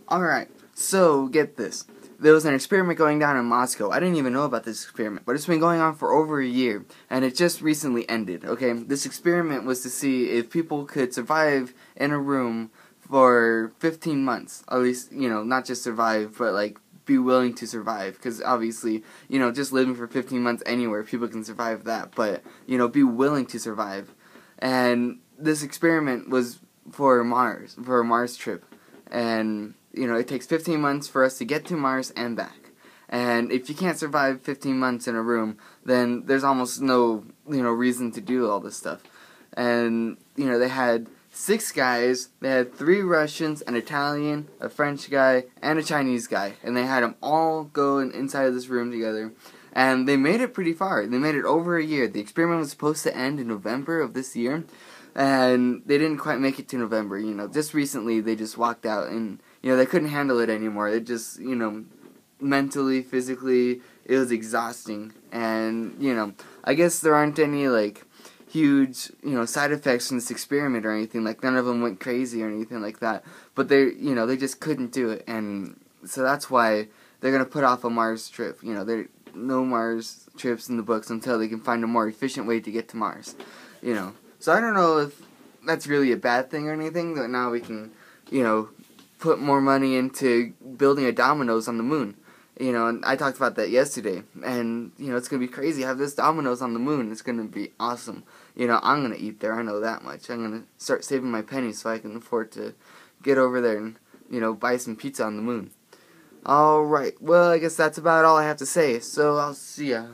Alright, so get this. There was an experiment going down in Moscow. I didn't even know about this experiment, but it's been going on for over a year, and it just recently ended, okay? This experiment was to see if people could survive in a room for 15 months. At least, not just survive, but, be willing to survive. Because, obviously, just living for 15 months anywhere, people can survive that. But, be willing to survive. And this experiment was for Mars, for a Mars trip. And it takes 15 months for us to get to Mars and back. And if you can't survive 15 months in a room, then there's almost no, reason to do all this stuff. And, they had 6 guys, they had 3 Russians, an Italian, a French guy, and a Chinese guy. And they had them all go inside of this room together. And they made it pretty far. They made it over a year. The experiment was supposed to end in November of this year. And they didn't quite make it to November, Just recently, they just walked out and, they couldn't handle it anymore. It just, mentally, physically, it was exhausting. And, I guess there aren't any, huge, side effects from this experiment or anything. None of them went crazy or anything like that. But they just couldn't do it. And so that's why they're going to put off a Mars trip. There are no Mars trips in the books until they can find a more efficient way to get to Mars, So I don't know if that's really a bad thing or anything, that now we can, put more money into building a Domino's on the moon. And I talked about that yesterday. And, it's going to be crazy. Have this Domino's on the moon. It's going to be awesome. I'm going to eat there. I know that much. I'm going to start saving my pennies so I can afford to get over there and, buy some pizza on the moon. Alright, well, I guess that's about all I have to say. So I'll see ya.